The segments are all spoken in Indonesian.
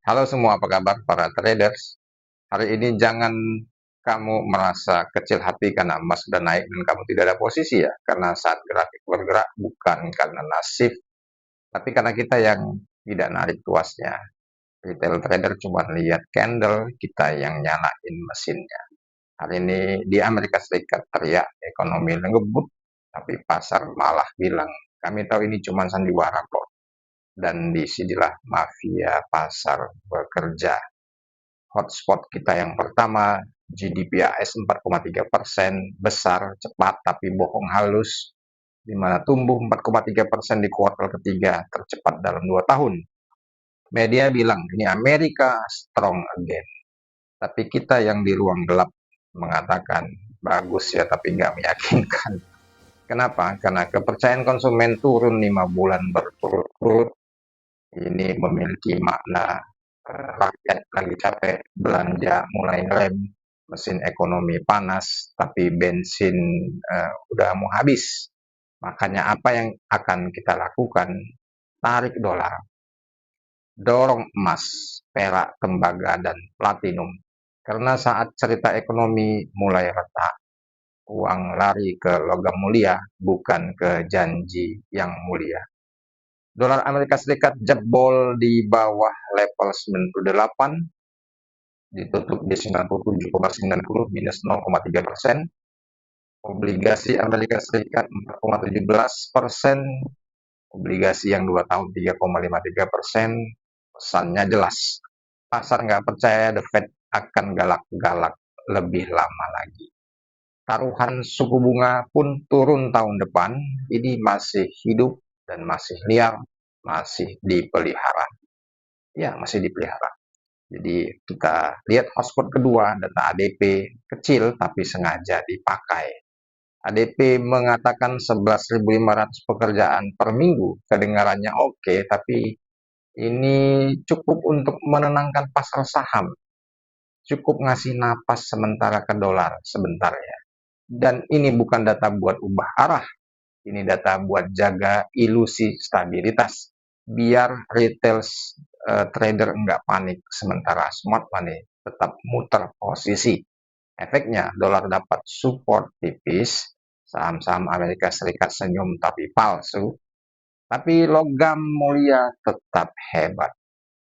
Halo semua, apa kabar para traders? Hari ini jangan kamu merasa kecil hati karena emas sudah naik dan kamu tidak ada posisi ya. Karena saat grafik bergerak bukan karena nasib, tapi karena kita yang tidak narik tuasnya. Retail trader cuma lihat candle, kita yang nyalain mesinnya. Hari ini di Amerika Serikat teriak ekonomi ngebut, tapi pasar malah bilang, kami tahu ini cuma sandiwara kok. Dan disinilah mafia pasar bekerja. Hotspot kita yang pertama, GDP AS 4,3%, besar, cepat, tapi bohong halus, di mana tumbuh 4,3% di kuartal ketiga, tercepat dalam 2 tahun. Media bilang, ini Amerika strong again. Tapi kita yang di ruang gelap mengatakan, bagus ya, tapi nggak meyakinkan. Kenapa? Karena kepercayaan konsumen turun 5 bulan berturut-turut. Ini memiliki makna rakyat lagi capek, belanja mulai ngerem, mesin ekonomi panas, tapi bensin udah mau habis. Makanya apa yang akan kita lakukan? Tarik dolar, dorong emas, perak, tembaga, dan platinum. Karena saat cerita ekonomi mulai retak, uang lari ke logam mulia, bukan ke janji yang mulia. Dolar Amerika Serikat jebol di bawah level 98, ditutup di 97,90 minus 0,3%. Obligasi Amerika Serikat 4,17%, obligasi yang 2 tahun 3,53%. Pesannya jelas, pasar nggak percaya The Fed akan galak-galak lebih lama lagi. Taruhan suku bunga pun turun tahun depan, ini masih hidup dan masih liar, masih dipelihara. Ya, masih dipelihara. Jadi kita lihat hotspot kedua, data ADP kecil tapi sengaja dipakai. ADP mengatakan 11.500 pekerjaan per minggu. Kedengarannya oke, tapi ini cukup untuk menenangkan pasar saham. Cukup ngasih napas sementara ke dolar sebentar ya. Dan ini bukan data buat ubah arah. Ini data buat jaga ilusi stabilitas. Biar retail trader nggak panik, sementara smart money tetap muter posisi. Efeknya, dolar dapat support tipis, saham-saham Amerika Serikat senyum tapi palsu, tapi logam mulia tetap hebat,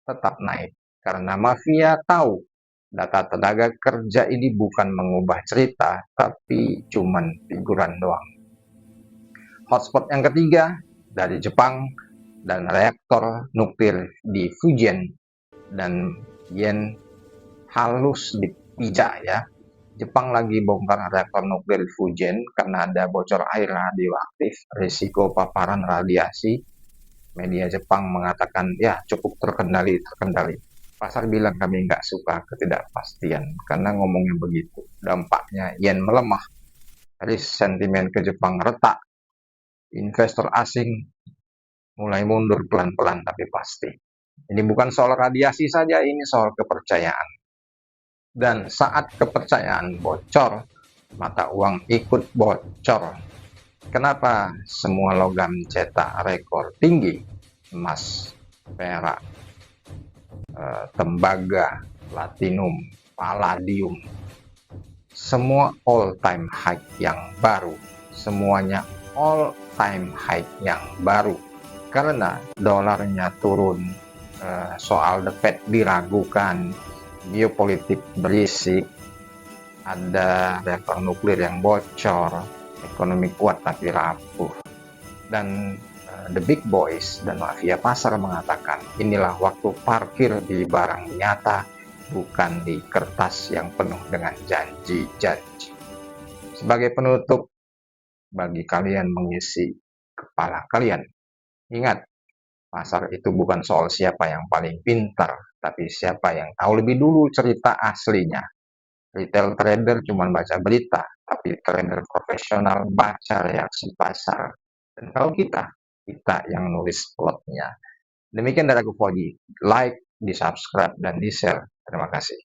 tetap naik. Karena mafia tahu data tenaga kerja ini bukan mengubah cerita, tapi cuman figuran doang. Hotspot yang ketiga dari Jepang dan reaktor nuklir di Fujian dan yen halus dipijak ya. Jepang lagi bongkar reaktor nuklir di Fujian karena ada bocor air radioaktif, risiko paparan radiasi. Media Jepang mengatakan ya cukup terkendali. Pasar bilang kami nggak suka ketidakpastian karena ngomongnya begitu. Dampaknya yen melemah, risk sentimen ke Jepang retak, investor asing mulai mundur pelan-pelan tapi pasti. Ini bukan soal radiasi saja, ini soal kepercayaan. Dan saat kepercayaan bocor, mata uang ikut bocor. Kenapa semua logam cetak rekor tinggi? Emas, perak, tembaga, platinum, palladium. Semua all time high yang baru. Semuanya all time high yang baru. Karena dolarnya turun, soal The Fed diragukan, geopolitik berisik, ada reaktor nuklir yang bocor, ekonomi kuat tapi rapuh. Dan the big boys dan mafia pasar mengatakan inilah waktu parkir di barang nyata, bukan di kertas yang penuh dengan janji-janji. Sebagai penutup, bagi kalian mengisi kepala kalian, ingat, pasar itu bukan soal siapa yang paling pintar, tapi siapa yang tahu lebih dulu cerita aslinya. Retail trader cuma baca berita, tapi trader profesional baca reaksi pasar. Dan kalau kita yang nulis plotnya. Demikian dari aku Foji. Like, di subscribe, dan di share. Terima kasih.